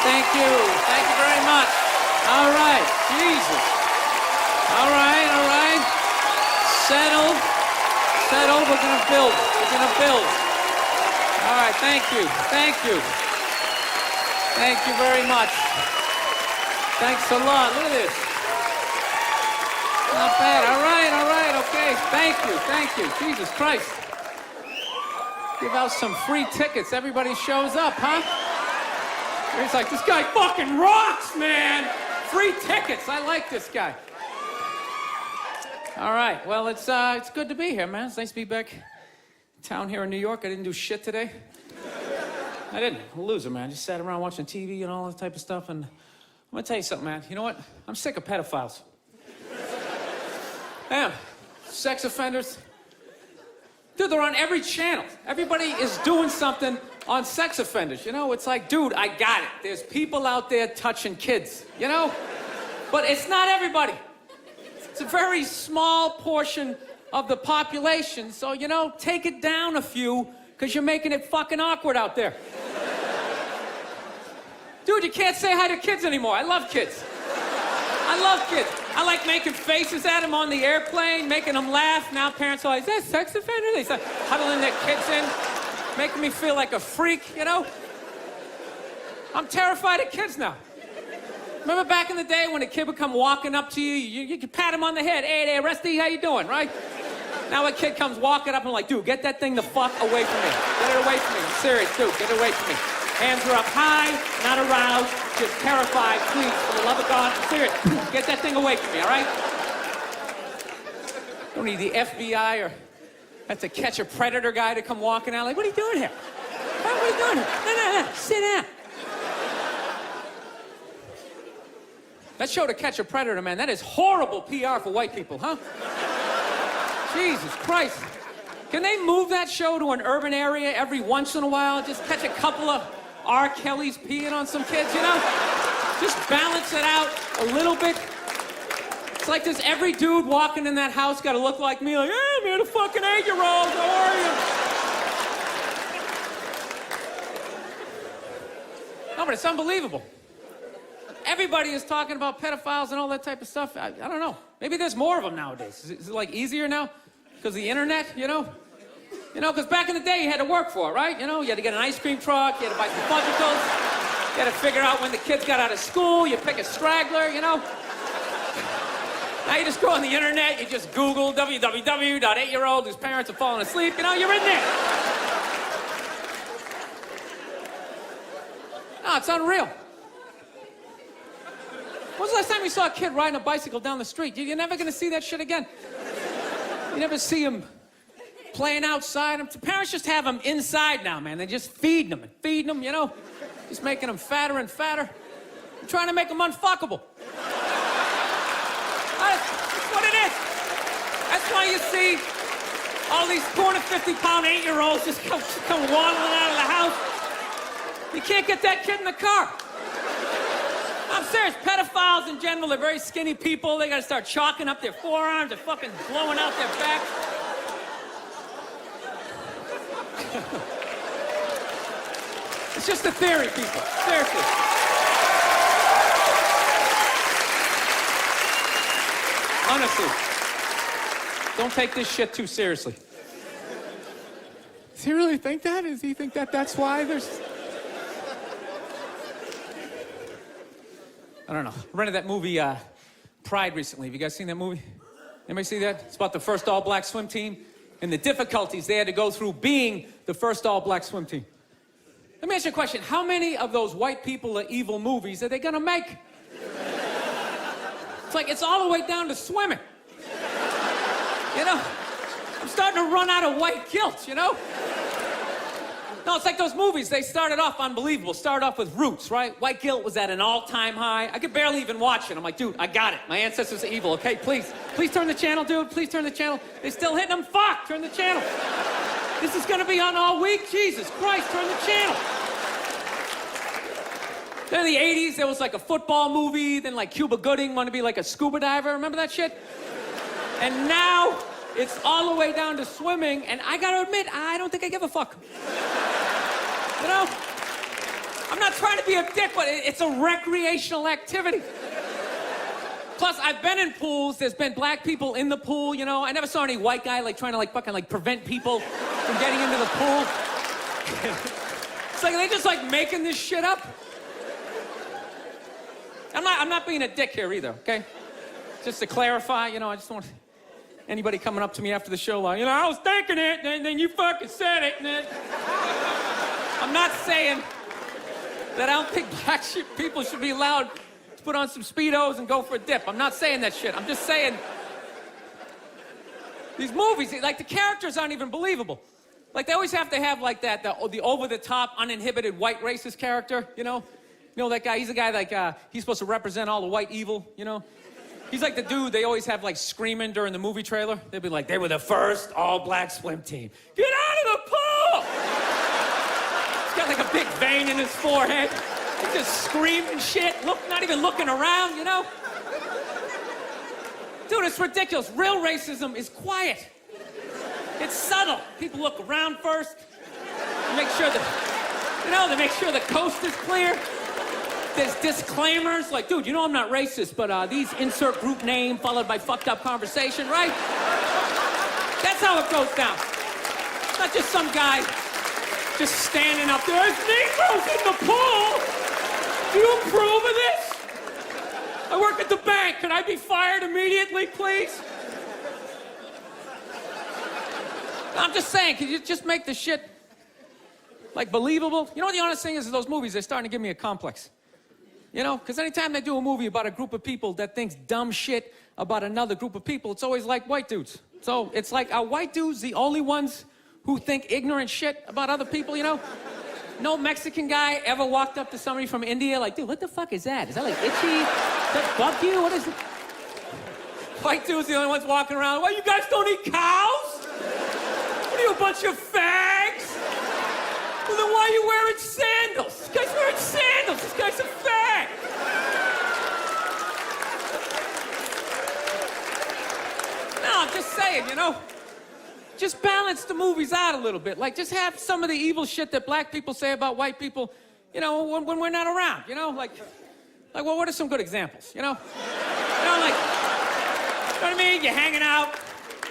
Thank you. Thank you very much. All right. Jesus. All right, all right. Settle. Settle. We're going to build. We're going to build. All right. Thank you. Thank you. Thank you very much. Thanks a lot. Look at this. Not bad. All right, okay. Thank you. Jesus Christ. Give out some free tickets. Everybody shows up, huh? He's like, this guy fucking rocks, man. Free tickets. I like this guy. All right. Well, it's good to be here, man. It's nice to be back in town here in New York. I didn't do shit today. I didn't. I'm a loser, man. Just sat around watching TV and all that type of stuff. And I'm gonna tell you something, man. You know what? I'm sick of pedophiles. Damn. Sex offenders. Dude, they're on every channel. Everybody is doing something on sex offenders. You know, it's like, dude, I got it. There's people out there touching kids, you know? But it's not everybody. It's a very small portion of the population. So, you know, take it down a few, because you're making it fucking awkward out there. Dude, you can't say hi to kids anymore. I love kids. I love kids. I like making faces at them on the airplane, making them laugh. Now parents are like, is that sex offender? They start huddling their kids in, making me feel like a freak, you know? I'm terrified of kids now. Remember back in the day when a kid would come walking up to you, you could pat him on the head. Hey there, Rusty, how you doing, right? Now a kid comes walking up and I'm like, dude, get that thing the fuck away from me. Get it away from me. I'm serious, dude, get it away from me. Hands are up high, not aroused, just terrified. Please, for the love of God, I'm serious. Get that thing away from me, all right? Don't need the FBI or have to catch a predator guy to come walking out. Like, what are you doing here? What are you doing here? No, sit down. That show, To Catch a Predator, man, that is horrible PR for white people, huh? Jesus Christ. Can they move that show to an urban area every once in a while? Just catch a couple of R. Kelly's peeing on some kids, you know? Just balance it out a little bit. It's like this every dude walking in that house got to look like me, like, hey, I'm here, the fucking 8-year-old, how are you? No, but it's unbelievable. Everybody is talking about pedophiles and all that type of stuff. I don't know. Maybe there's more of them nowadays. Is it like easier now? Because of the internet, you know? You know, because back in the day, you had to work for it, right? You know, you had to get an ice cream truck, you had to buy some fudgicles, you had to figure out when the kids got out of school, you pick a straggler, you know? Now you just go on the internet, you just Google www.8-year-old whose parents have fallen asleep, you know, you're in there. No, it's unreal. When was the last time you saw a kid riding a bicycle down the street? You're never going to see that shit again. You never see them playing outside. Parents just have them inside now, man. They just feed them and feed them, you know? Just making them fatter and fatter. I'm trying to make them unfuckable. That's what it is. That's why you see all these 250-pound 8-year-olds just come waddling out of the house. You can't get that kid in the car. I'm serious. Pedophiles in general are very skinny people. They got to start chalking up their forearms. They're fucking blowing out their back. It's just a theory, people. Seriously. Honestly. Don't take this shit too seriously. Does he really think that? Does he think that that's why there's... I don't know. I rented that movie, Pride, recently. Have you guys seen that movie? Anybody see that? It's about the first all-black swim team and the difficulties they had to go through being the first all-black swim team. Let me ask you a question. How many of those white people are evil movies are they gonna make? It's like, it's all the way down to swimming. You know? I'm starting to run out of white guilt, you know? No, it's like those movies. They started off unbelievable. Started off with Roots, right? White guilt was at an all-time high. I could barely even watch it. I'm like, dude, I got it. My ancestors are evil, okay? Please turn the channel, dude. Please turn the channel. They're still hitting them. Fuck, turn the channel. This is gonna be on all week? Jesus Christ, turn the channel. Then in the 80s, there was like a football movie. Then like Cuba Gooding wanted to be like a scuba diver. Remember that shit? And now it's all the way down to swimming. And I gotta admit, I don't think I give a fuck. You know? I'm not trying to be a dick, but it's a recreational activity. Plus, I've been in pools. There's been black people in the pool, you know. I never saw any white guy, like, trying to, like, fucking, like, prevent people from getting into the pool. It's like, they just, like, making this shit up. I'm not being a dick here either, okay? Just to clarify, you know, I just don't want anybody coming up to me after the show like, you know, I was thinking it, and then you fucking said it, and then... I'm not saying that I don't think black people should be allowed to put on some Speedos and go for a dip. I'm not saying that shit. I'm just saying these movies, like, the characters aren't even believable. Like, they always have to have, like, the over-the-top, uninhibited white racist character, you know? You know, that guy, he's the guy, like, he's supposed to represent all the white evil, you know? He's like the dude they always have, like, screaming during the movie trailer. They'd be like, they were the first all-black swim team. Get out of the pool! He's got, like, a big vein in his forehead. He's just screaming shit, not even looking around, you know? Dude, it's ridiculous. Real racism is quiet. It's subtle. People look around first. They make sure they make sure the coast is clear. There's disclaimers, like, dude, you know I'm not racist, but these insert group name followed by fucked up conversation, right? That's how it goes down. It's not just some guy just standing up there. There's Negroes in the pool. Do you approve of this? I work at the bank. Can I be fired immediately, please? I'm just saying, can you just make the shit, like, believable? You know what the honest thing is those movies, they're starting to give me a complex. You know, because anytime they do a movie about a group of people that thinks dumb shit about another group of people, it's always like white dudes. So it's like, are white dudes the only ones who think ignorant shit about other people, you know? No Mexican guy ever walked up to somebody from India like, dude, what the fuck is that? Is that, like, itchy? Does that bug you? What is it? White dudes the only ones walking around, well, you guys don't eat cows? What are you, a bunch of fags? Well, then why are you wearing sandals? This guy's wearing sandals. This guy's a fag. No, I'm just saying, you know, just balance the movies out a little bit. Like, just have some of the evil shit that black people say about white people, you know, when we're not around, you know? Like, well, what are some good examples, you know? You know, like, you know what I mean? You're hanging out.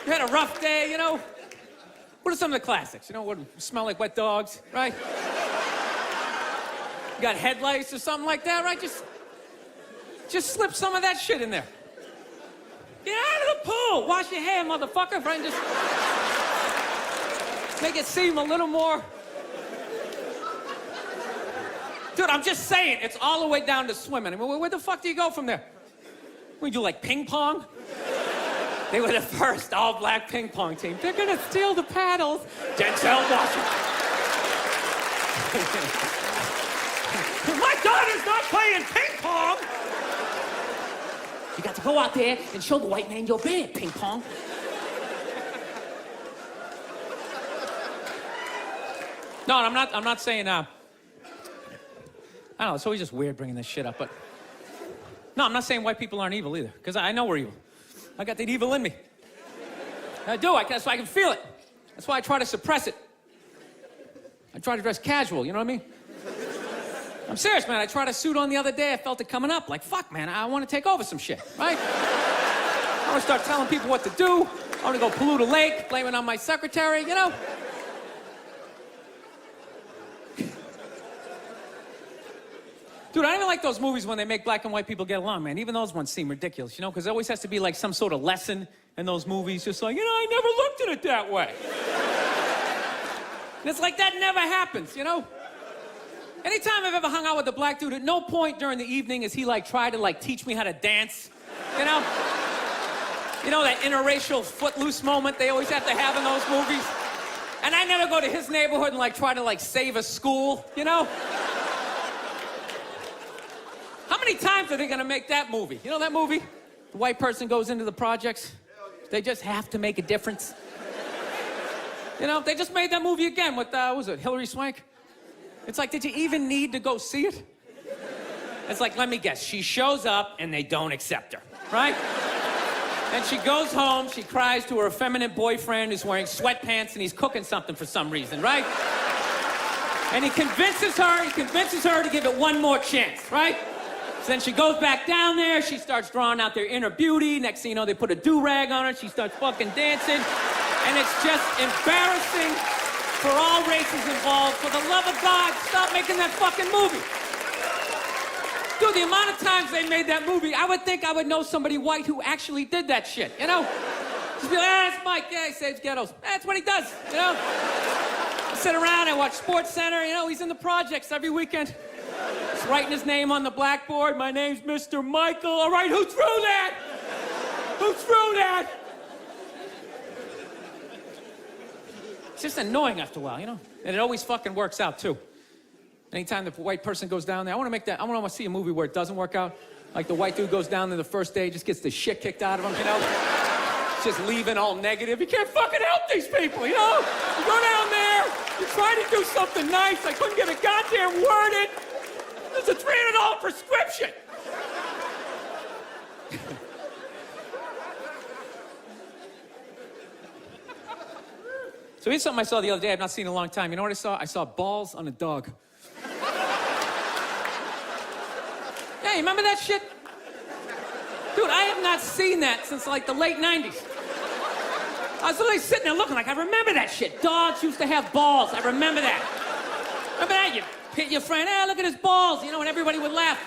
You had a rough day, you know? What are some of the classics? You know, what smell like wet dogs, right? You got headlights or something like that, right? Just slip some of that shit in there. Get out of the pool. Wash your hair, motherfucker, right? Just make it seem a little more. Dude, I'm just saying, it's all the way down to swimming. I mean, where the fuck do you go from there? We do, like, ping pong? They were the first all-black ping pong team. They're gonna steal the paddles. Denzel Washington. My daughter's not playing ping pong. You got to go out there and show the white man you're bad, ping pong. No, I'm not saying, I don't know, it's always just weird bringing this shit up, but... No, I'm not saying white people aren't evil either, because I know we're evil. I got that evil in me. I do, that's why I can feel it. That's why I try to suppress it. I try to dress casual, you know what I mean? I'm serious, man. I tried a suit on the other day. I felt it coming up. Like, fuck, man, I want to take over some shit, right? I want to start telling people what to do. I want to go pollute a lake, blame it on my secretary, you know? Dude, I don't even like those movies when they make black and white people get along, man. Even those ones seem ridiculous, you know? Because there always has to be, like, some sort of lesson in those movies. Just like, you know, I never looked at it that way. And it's like, that never happens, you know? Anytime I've ever hung out with a black dude, at no point during the evening has he, like, tried to, like, teach me how to dance, you know? You know, that interracial footloose moment they always have to have in those movies? And I never go to his neighborhood and, like, try to, like, save a school, you know? How many times are they gonna make that movie? You know that movie? The white person goes into the projects. They just have to make a difference. You know, they just made that movie again with, what was it, Hilary Swank? It's like, did you even need to go see it? It's like, let me guess, she shows up and they don't accept her, right? And she goes home, she cries to her effeminate boyfriend who's wearing sweatpants and he's cooking something for some reason, right? And he convinces her to give it one more chance, right? So then she goes back down there, she starts drawing out their inner beauty. Next thing you know, they put a do-rag on her, she starts fucking dancing. And it's just embarrassing for all races involved. For the love of God, stop making that fucking movie. Dude, the amount of times they made that movie, I would think I would know somebody white who actually did that shit, you know? Just be like, that's Mike, yeah, he saves ghettos. That's what he does, you know? I sit around, I watch Sports Center, you know, he's in the projects every weekend. He's writing his name on the blackboard. My name's Mr. Michael. All right, who threw that? Who threw that? It's just annoying after a while, you know? And it always fucking works out, too. Anytime the white person goes down there, I want to see a movie where it doesn't work out. Like the white dude goes down there the first day, just gets the shit kicked out of him, you know? Just leaving all negative. You can't fucking help these people, you know? You go down there, you try to do something nice. I couldn't get a goddamn word in. There's a $300 prescription. So here's something I saw the other day I've not seen in a long time. You know what I saw? I saw balls on a dog. Yeah, you remember that shit? Dude, I have not seen that since like the late 90s. I was literally sitting there looking like, I remember that shit. Dogs used to have balls. I remember that. Remember that? You hit your friend, hey, look at his balls, you know, and everybody would laugh.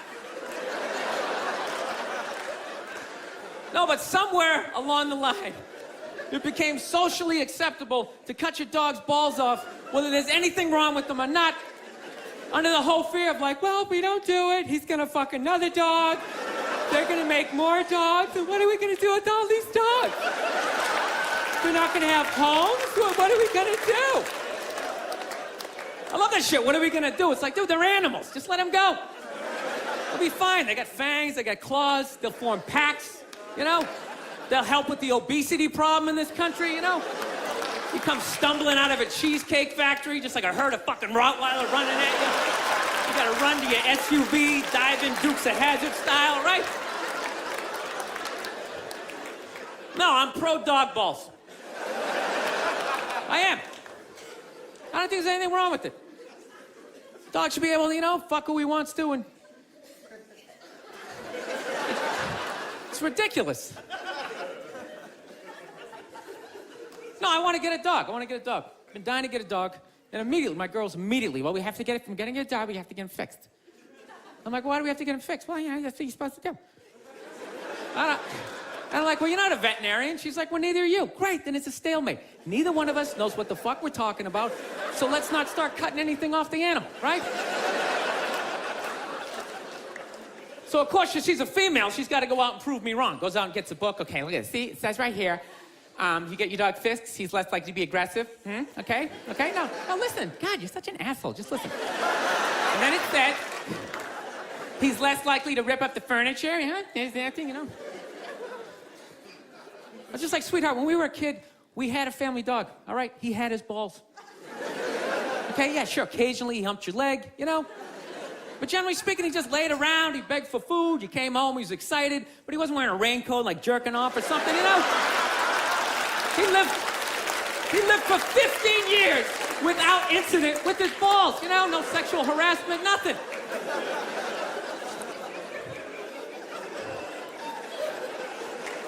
No, but somewhere along the line, it became socially acceptable to cut your dog's balls off, whether there's anything wrong with them or not, under the whole fear of like, well, if we don't do it, he's gonna fuck another dog. They're gonna make more dogs, and what are we gonna do with all these dogs? We're not gonna have homes? Well, what are we gonna do? I love that shit. What are we gonna do? It's like, dude, they're animals. Just let them go. They'll be fine. They got fangs, they got claws, they'll form packs, you know? They'll help with the obesity problem in this country, you know? You come stumbling out of a cheesecake factory just like a herd of fucking Rottweiler running at you. You gotta run to your SUV, dive in Dukes of Hazzard style, right? No, I'm pro dog balls. I am. I don't think there's anything wrong with it. Dog should be able to, you know, fuck who he wants to, and it's ridiculous. No, I want to get a dog. I've been dying to get a dog. And immediately, my girls well, we have to get it from getting a dog, we have to get him fixed. I'm like, why do we have to get him fixed? Well, you know, that's what you're supposed to do. I'm like, well, you're not a veterinarian. She's like, well, neither are you. Great, then it's a stalemate. Neither one of us knows what the fuck we're talking about, so let's not start cutting anything off the animal, right? So, of course, she's a female. She's got to go out and prove me wrong. Goes out and gets a book. Okay, look at this. See, it says right here, you get your dog fixed, he's less likely to be aggressive. Okay? Okay? No, listen. God, you're such an asshole. Just listen. And then it says, he's less likely to rip up the furniture. Yeah, there's that thing, you know. I was just like, sweetheart, when we were a kid, we had a family dog, all right? He had his balls. Okay, yeah, sure. Occasionally, he humped your leg, you know? But generally speaking, he just laid around, he begged for food, you came home, he was excited, but he wasn't wearing a raincoat, like jerking off or something, you know? He lived for 15 years without incident with his balls, you know? No sexual harassment, nothing.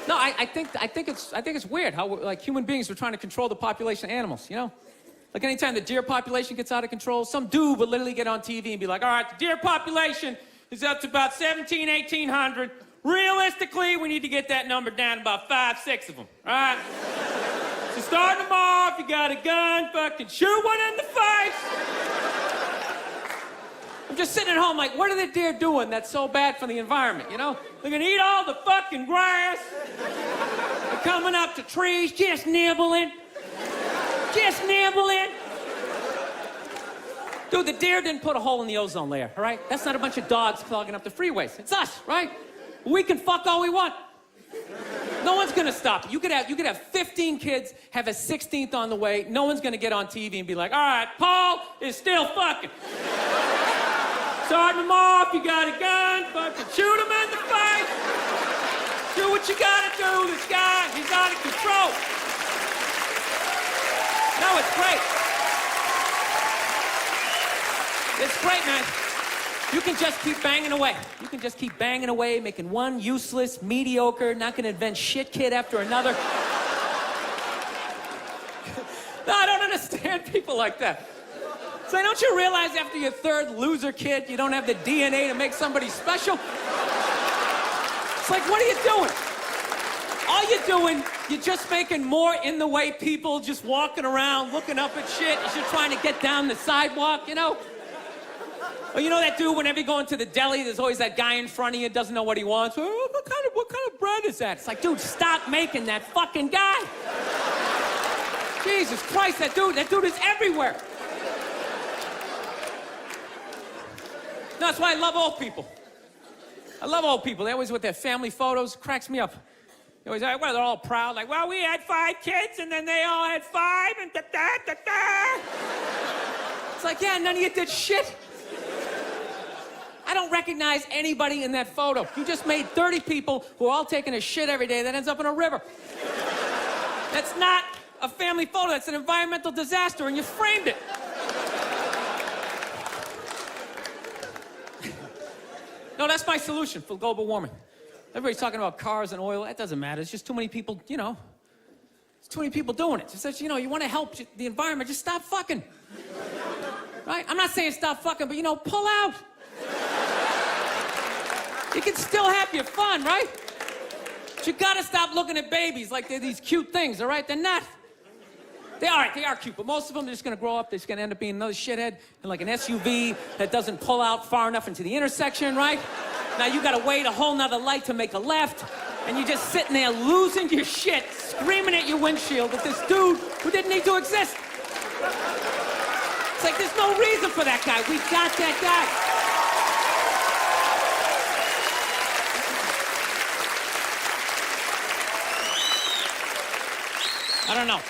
No, I think it's weird how like human beings are trying to control the population of animals, you know? Like anytime the deer population gets out of control, some dude would literally get on TV and be like, all right, the deer population is up to about 1,800. Realistically, we need to get that number down to about 5, 6 of them, all right? So starting them off, you got a gun, fucking shoot one in the face. I'm just sitting at home like, what are the deer doing that's so bad for the environment, you know? They're gonna eat all the fucking grass. They're coming up to trees, just nibbling. Just nibbling. Dude, the deer didn't put a hole in the ozone layer, all right? That's not a bunch of dogs clogging up the freeways. It's us, right? We can fuck all we want. No one's gonna stop it. You could have 15 kids, have a 16th on the way. No one's gonna get on TV and be like, all right, Paul is still fucking. Start him off, you got a gun, fucking shoot him in the face. Do what you gotta do, this guy, he's out of control. No, it's great. It's great, man. You can just keep banging away. You can just keep banging away, making one useless, mediocre, not gonna invent shit kid after another. No, I don't understand people like that. So don't you realize after your third loser kid, you don't have the DNA to make somebody special? It's like, what are you doing? All you're doing, you're just making more in the way people just walking around, looking up at shit as you're trying to get down the sidewalk, you know? Or you know that dude, whenever you go into the deli, there's always that guy in front of you, doesn't know what he wants. Oh, what kind of bread is that? It's like, dude, stop making that fucking guy. Jesus Christ, that dude is everywhere. No, that's why I love old people. I love old people. They always with their family photos, cracks me up. They always, well, they're all proud, like, well, we had 5 kids, and then they all had 5, and da-da-da-da. It's like, yeah, none of you did shit. I don't recognize anybody in that photo. You just made 30 people who are all taking a shit every day that ends up in a river. That's not a family photo. That's an environmental disaster, and you framed it. No, that's my solution for global warming. Everybody's talking about cars and oil. That doesn't matter. It's just too many people, you know. It's too many people doing it. It's just, you know, you want to help the environment, just stop fucking. Right? I'm not saying stop fucking, but, you know, pull out. You can still have your fun, right? But you gotta stop looking at babies like they're these cute things, all right? They're not. They are cute, but most of them are just gonna grow up, they're just gonna end up being another shithead in like an SUV that doesn't pull out far enough into the intersection, right? Now you gotta wait a whole nother light to make a left, and you're just sitting there losing your shit, screaming at your windshield at this dude who didn't need to exist. It's like there's no reason for that guy. We got that guy. I don't know.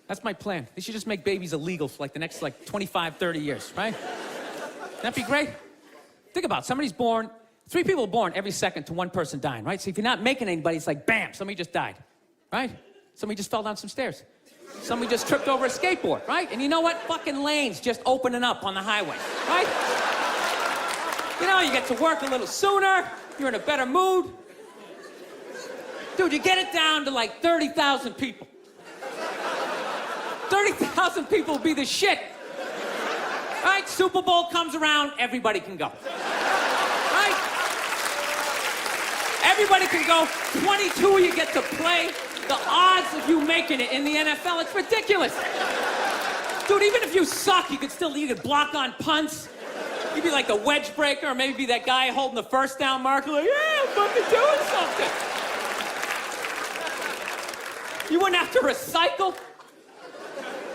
That's my plan. They should just make babies illegal for like the next 25, 30 years, right? That'd be great. Think about it. Somebody's born, 3 people are born every second to 1 person dying, right? So if you're not making anybody, it's like, bam, somebody just died, right? Somebody just fell down some stairs. Somebody just tripped over a skateboard, right? And you know what? Fucking lanes just opening up on the highway, right? You know, you get to work a little sooner, you're in a better mood. Dude, you get it down to like 30,000 people. 30,000 people will be the shit. Right? Super Bowl comes around, everybody can go. Right? Everybody can go. 22 you get to play. The odds of you making it in the NFL, it's ridiculous. Dude, even if you suck, you could block on punts. You'd be like the wedge breaker, or maybe be that guy holding the first down marker, like, yeah, I'm fucking doing something. You wouldn't have to recycle.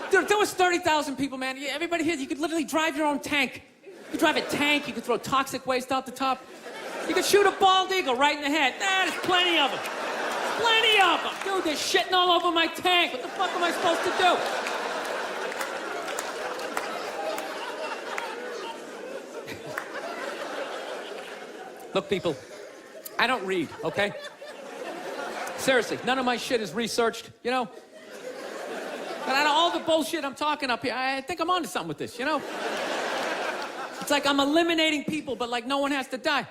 Dude, if there was 30,000 people, man, everybody here, you could literally drive your own tank. You could drive a tank, you could throw toxic waste out the top. You could shoot a bald eagle right in the head. There's plenty of them. Plenty of them. Dude, they're shitting all over my tank. What the fuck am I supposed to do? Look, people, I don't read, okay? Seriously, none of my shit is researched, you know? But out of all the bullshit I'm talking up here, I think I'm onto something with this, you know? It's like I'm eliminating people, but like no one has to die.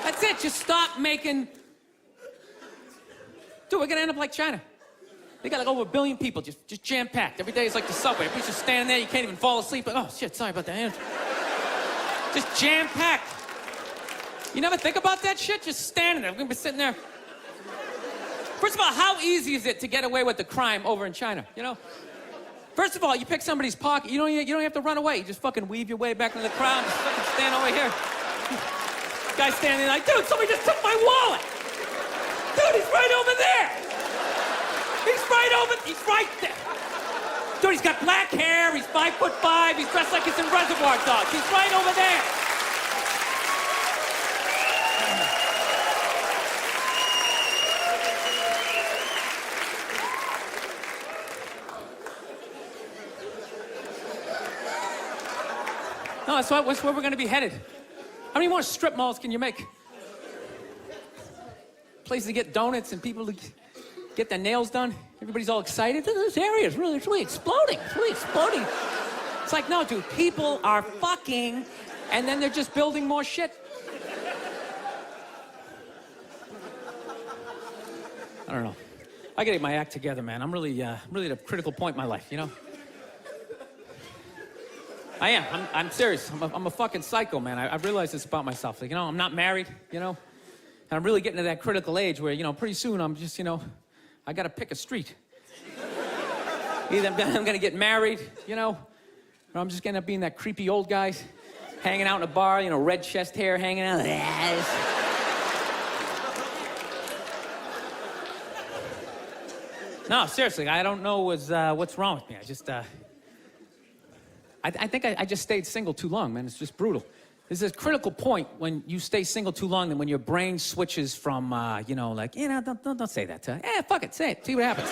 That's it, just stop making... Dude, we're gonna end up like China. They got like over 1 billion people, just jam-packed. Every day is like the subway. Everybody's just standing there, you can't even fall asleep. Oh, shit, sorry about that. Just jam-packed. You never think about that shit? Just standing there. We're gonna be sitting there. First of all, how easy is it to get away with the crime over in China, you know? First of all, you pick somebody's pocket, you don't have to run away. You just fucking weave your way back into the crowd, just fucking stand over here. Guy's standing there like, dude, somebody just took my wallet. Dude, he's right over there. He's right there. Dude, he's got black hair, he's 5'5", he's dressed like he's in Reservoir Dogs. He's right over there. No, that's where we're going to be headed. How many more strip malls can you make? Places to get donuts and people to... get their nails done. Everybody's all excited. This area is really, it's really exploding. It's really exploding. It's like, no, dude, people are fucking, and then they're just building more shit. I don't know. I gotta get my act together, man. I'm really at a critical point in my life, you know? I am. I'm serious. I'm a fucking psycho, man. I've realized this about myself. Like, you know, I'm not married, you know? And I'm really getting to that critical age where, you know, pretty soon I'm just, you know, I gotta pick a street. Either I'm gonna get married, you know, or I'm just gonna be in that creepy old guy hanging out in a bar, you know, red chest hair hanging out. No, seriously, I don't know what's wrong with me. I just, I think I just stayed single too long, man. It's just brutal. There's this critical point when you stay single too long, then when your brain switches from, you know, like, you know, don't say that to her. Fuck it, say it, see what happens.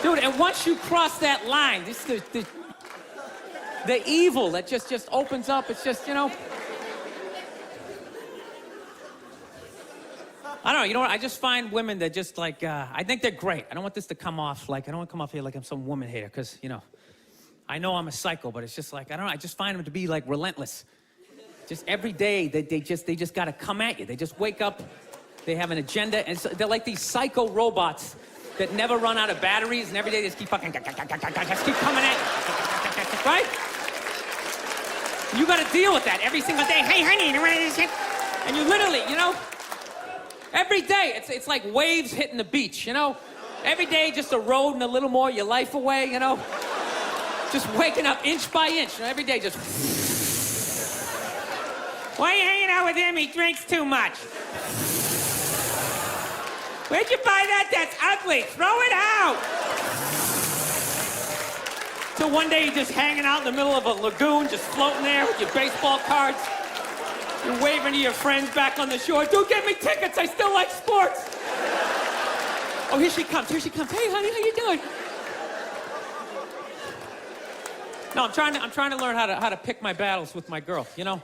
Dude, and once you cross that line, this the evil that just opens up, it's just, you know. I don't know, you know what? I just find women that just like, I think they're great. I don't want this to come off like, I don't want to come off here like I'm some woman hater, because, you know, I know I'm a psycho, but it's just like, I don't know, I just find them to be like relentless. Just every day, they just gotta come at you. They just wake up, they have an agenda, and so they're like these psycho robots that never run out of batteries, and every day they just keep fucking, just keep coming at you, right? You gotta deal with that every single day. Hey, honey, you want this shit? And you literally, you know, every day, it's like waves hitting the beach, you know? Every day, just eroding a little more your life away, you know? Just waking up inch by inch, you know? Every day, just... Why are you hanging out with him? He drinks too much. Where'd you buy that? That's ugly. Throw it out. So one day, you're just hanging out in the middle of a lagoon, just floating there with your baseball cards. You're waving to your friends back on the shore. Dude, get me tickets. I still like sports. Oh, here she comes. Here she comes. Hey, honey, how you doing? No, I'm trying to learn how to pick my battles with my girl, you know?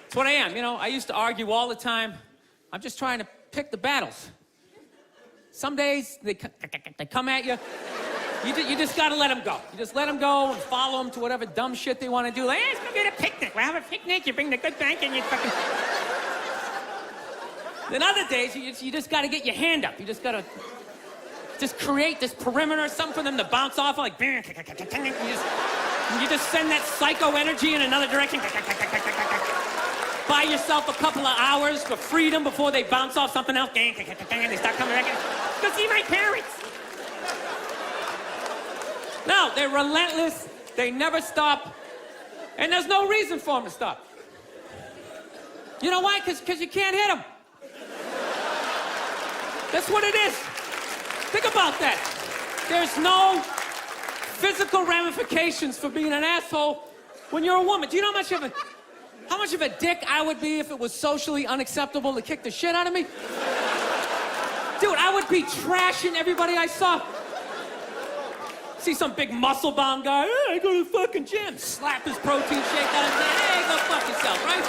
It's what I am, you know? I used to argue all the time. I'm just trying to pick the battles. Some days, they come at you. You just gotta let them go. You just let them go and follow them to whatever dumb shit they want to do. Like, hey, let's go get a picnic. We'll have a picnic. You bring the good bank and you fucking... Then other days, you just gotta get your hand up. You just gotta just create this perimeter, something for them to bounce off, like... You just send that psycho energy in another direction. Buy yourself a couple of hours for freedom before they bounce off something else. They start coming back. Go see my parents. No, they're relentless. They never stop. And there's no reason for them to stop. You know why? Because you can't hit them. That's what it is. Think about that. There's no physical ramifications for being an asshole when you're a woman. Do you know how much of a dick I would be if it was socially unacceptable to kick the shit out of me? Dude, I would be trashing everybody I saw. See some big muscle-bound guy, hey, I go to the fucking gym. Slap his protein shake out and say, hey, go fuck yourself, right?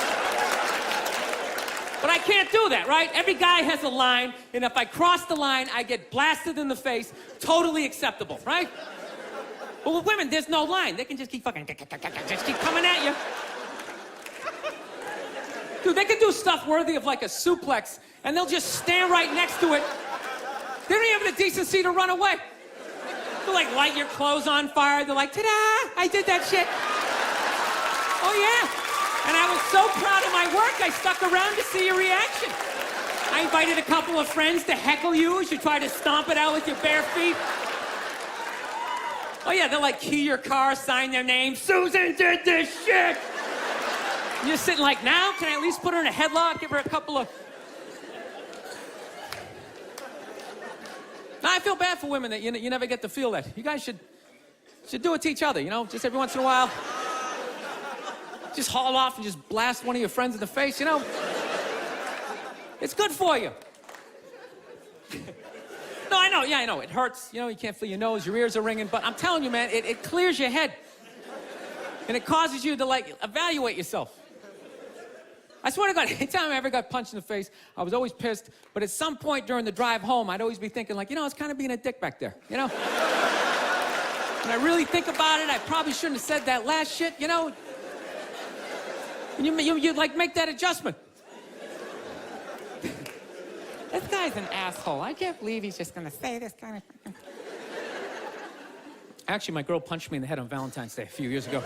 But I can't do that, right? Every guy has a line, and if I cross the line, I get blasted in the face. Totally acceptable, right? But with women, there's no line. They can just keep fucking, just keep coming at you. Dude, they can do stuff worthy of like a suplex, and they'll just stand right next to it. They don't even have the decency to run away. They'll like light your clothes on fire. They're like, ta-da, I did that shit. Oh yeah. And I was so proud of my work, I stuck around to see your reaction. I invited a couple of friends to heckle you as you try to stomp it out with your bare feet. Oh yeah, they'll like key your car, sign their name. Susan did this shit. And you're sitting like, now, can I at least put her in a headlock, give her a couple of... Now, I feel bad for women that you never get to feel that. You guys should do it to each other, you know? Just every once in a while. Just haul off and just blast one of your friends in the face, you know? It's good for you. No, I know, yeah, I know. It hurts, you know, you can't feel your nose, your ears are ringing, but I'm telling you, man, it clears your head. And it causes you to, like, evaluate yourself. I swear to God, anytime I ever got punched in the face, I was always pissed. But at some point during the drive home, I'd always be thinking, like, I was kind of being a dick back there, When I really think about it, I probably shouldn't have said that last shit, And you like, make that adjustment. This guy's an asshole. I can't believe he's just gonna say this kind of... Actually, my girl punched me in the head on Valentine's Day a few years ago.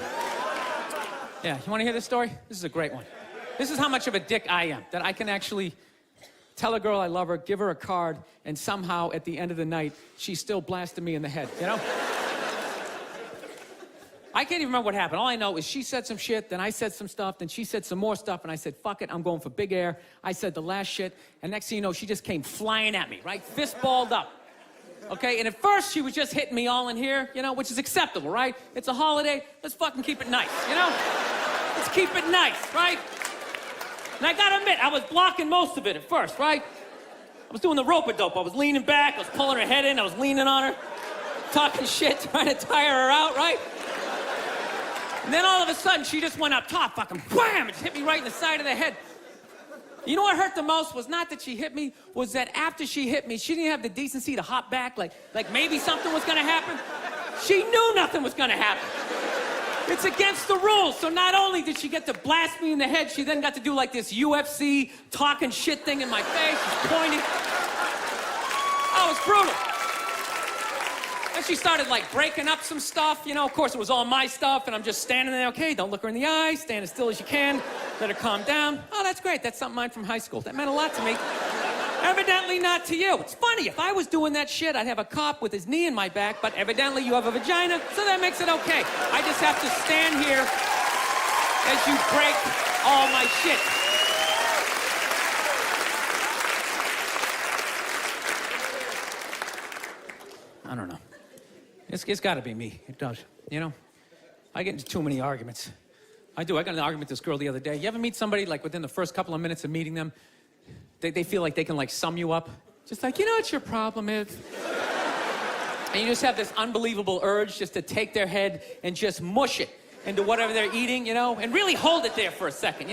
Yeah, you wanna hear this story? This is a great one. This is how much of a dick I am, that I can actually tell a girl I love her, give her a card, and somehow at the end of the night, she's still blasting me in the head, I can't even remember what happened. All I know is she said some shit, then I said some stuff, then she said some more stuff, and I said, fuck it, I'm going for big air. I said the last shit, and next thing you know, she just came flying at me, right? Fist balled up. Okay, and at first she was just hitting me all in here, which is acceptable, right? It's a holiday, let's fucking keep it nice, Let's keep it nice, right? And I gotta admit, I was blocking most of it at first, right? I was doing the rope-a-dope. I was leaning back, I was pulling her head in, I was leaning on her, talking shit, trying to tire her out, right? And then all of a sudden, she just went up top, fucking wham, and hit me right in the side of the head. You know what hurt the most was not that she hit me, was that after she hit me, she didn't have the decency to hop back, like maybe something was gonna happen. She knew nothing was gonna happen. It's against the rules. So not only did she get to blast me in the head, she then got to do like this UFC talking shit thing in my face, just pointing. Oh, it was brutal. And she started like breaking up some stuff, Of course, it was all my stuff, and I'm just standing there, okay, don't look her in the eye, stand as still as you can, let her calm down. Oh, that's great, that's something mine from high school. That meant a lot to me. Evidently not to you. It's funny, if I was doing that shit, I'd have a cop with his knee in my back, but evidently you have a vagina, so that makes it okay. I just have to stand here as you break all my shit. I don't know. It's got to be me. It does. I get into too many arguments. I do. I got an argument with this girl the other day. You ever meet somebody, like, within the first couple of minutes of meeting them, they feel like they can, like, sum you up? Just like, what your problem is? And you just have this unbelievable urge just to take their head and just mush it into whatever they're eating, and really hold it there for a second,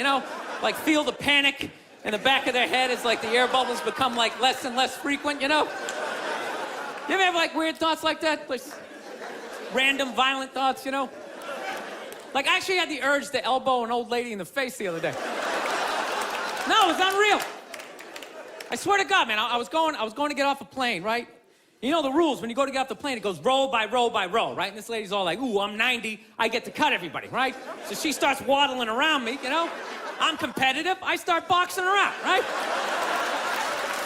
Like, feel the panic in the back of their head as, like, the air bubbles become, like, less and less frequent, You ever have, like, weird thoughts like that? Like, random, violent thoughts, Like, I actually had the urge to elbow an old lady in the face the other day. No, it was unreal. I swear to God, man, I was going to get off a plane, right? You know the rules. When you go to get off the plane, it goes row by row by row, right? And this lady's all like, ooh, I'm 90. I get to cut everybody, right? So she starts waddling around me, I'm competitive. I start boxing her out, right?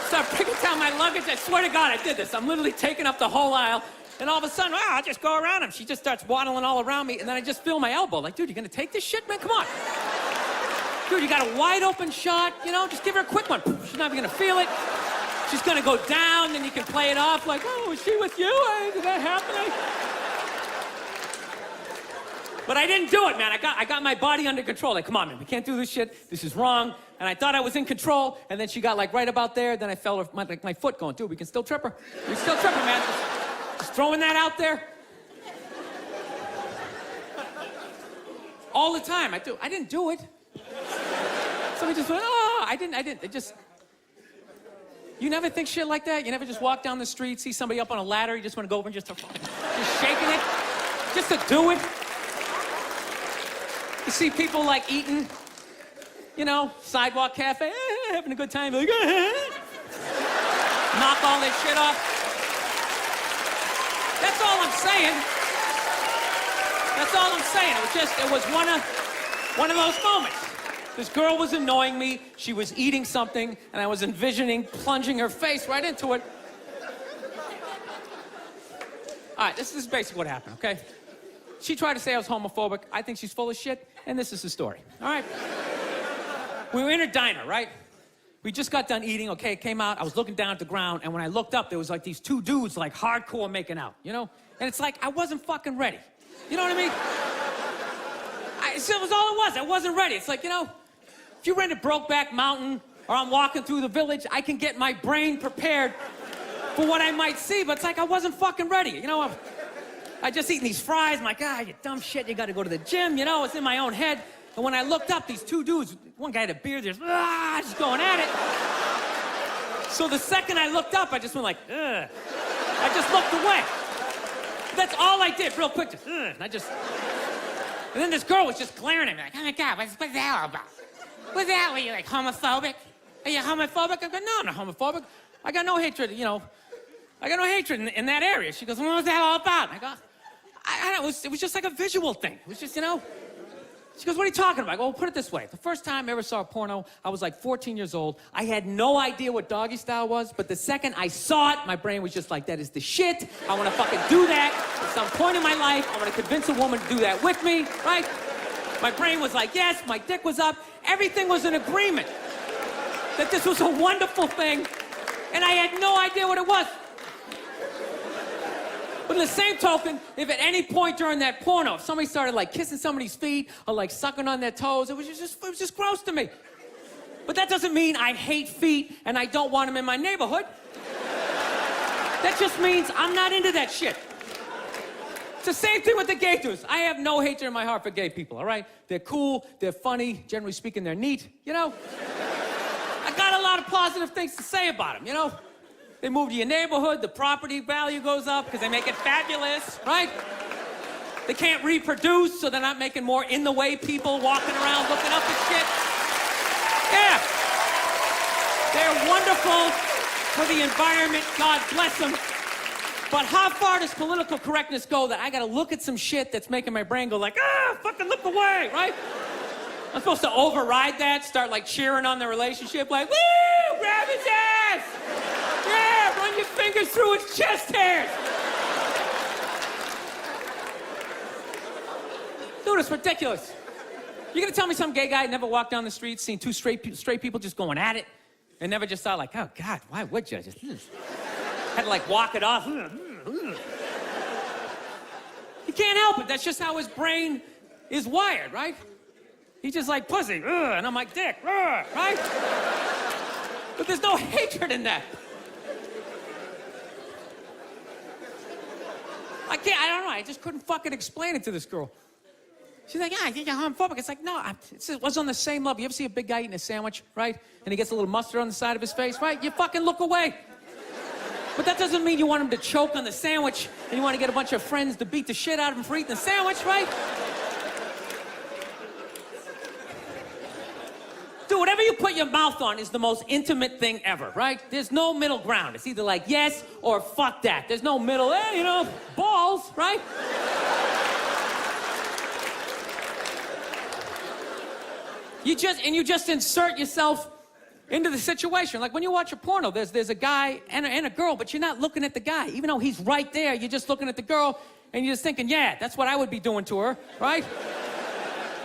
Start breaking down my luggage. I swear to God, I did this. I'm literally taking up the whole aisle. And all of a sudden, I just go around him. She just starts waddling all around me. And then I just feel my elbow. Like, dude, you gonna take this shit, man? Come on. Dude, you got a wide open shot. Just give her a quick one. She's not even gonna feel it. She's gonna go down. Then you can play it off like, oh, is she with you? Did that happen? But I didn't do it, man. I got my body under control. Like, come on, man, we can't do this shit. This is wrong. And I thought I was in control. And then she got like right about there. Then I felt my foot going, dude, we can still trip her. We can still trip her, man. Just throwing that out there. All the time. I didn't do it. Somebody just went, oh, I didn't. It just... You never think shit like that? You never just walk down the street, see somebody up on a ladder, you just want to go over and just shaking it? Just to do it? You see people like eating, sidewalk cafe, having a good time, like, knock all this shit off. That's all I'm saying. That's all I'm saying. It was one of those moments. This girl was annoying me. She was eating something, and I was envisioning plunging her face right into it. All right, this is basically what happened, okay? She tried to say I was homophobic. I think she's full of shit, and this is the story, all right? We were in a diner, right? We just got done eating, okay? It came out. I was looking down at the ground, and when I looked up, there was like these two dudes, like hardcore making out, And it's like, I wasn't fucking ready. You know what I mean? It was all it was. I wasn't ready. It's like, if you rented Brokeback Mountain or I'm walking through the village, I can get my brain prepared for what I might see, but it's like I wasn't fucking ready. I just eating these fries. I'm like, you dumb shit, you gotta go to the gym, it's in my own head. And when I looked up, these two dudes, one guy had a beard, just going at it. So the second I looked up, I just went like, ugh. I just looked away. That's all I did, real quick, just, ugh. And then this girl was just glaring at me like, oh my God, what's that all about? What's that? Are you like homophobic? Are you homophobic? I go, no, I'm not homophobic. I got no hatred, I got no hatred in that area. She goes, well, what was that all about? And I go, I don't know, it was just like a visual thing. It was just, She goes, what are you talking about? I go, well, put it this way. The first time I ever saw a porno, I was like 14 years old. I had no idea what doggy style was, but the second I saw it, my brain was just like, that is the shit. I want to fucking do that. At some point in my life, I want to convince a woman to do that with me, right? My brain was like, yes, my dick was up. Everything was in agreement that this was a wonderful thing, and I had no idea what it was. But in the same token, if at any point during that porno, if somebody started like kissing somebody's feet or like sucking on their toes, it was just gross to me. But that doesn't mean I hate feet and I don't want them in my neighborhood. That just means I'm not into that shit. It's the same thing with the gay dudes. I have no hatred in my heart for gay people, all right? They're cool, they're funny, generally speaking, they're neat, I got a lot of positive things to say about them, They move to your neighborhood, the property value goes up because they make it fabulous, right? They can't reproduce, so they're not making more in-the-way people walking around looking up at shit. Yeah. They're wonderful for the environment, God bless them. But how far does political correctness go that I gotta look at some shit that's making my brain go like, fucking look away, right? I'm supposed to override that, start like cheering on the relationship, like, woo, grab his ass! Yeah, run your fingers through his chest hairs. Dude, it's ridiculous. You're gonna tell me some gay guy never walked down the street, seen two straight people just going at it, and never just thought like, oh God, why would you? Just had to like walk it off. He can't help it. That's just how his brain is wired, right? He's just like pussy, and I'm like dick, right? But there's no hatred in that. I don't know, I just couldn't fucking explain it to this girl. She's like, yeah, I think you're homophobic. It's like, no, it was on the same level. You ever see a big guy eating a sandwich, right? And he gets a little mustard on the side of his face, right? You fucking look away. But that doesn't mean you want him to choke on the sandwich and you want to get a bunch of friends to beat the shit out of him for eating the sandwich, right? Dude, whatever you put your mouth on is the most intimate thing ever, right? There's no middle ground. It's either like yes or fuck that. There's no middle, balls, right? You just insert yourself into the situation. Like when you watch a porno, there's a guy and a girl, but you're not looking at the guy. Even though he's right there, you're just looking at the girl and you're just thinking, yeah, that's what I would be doing to her, right?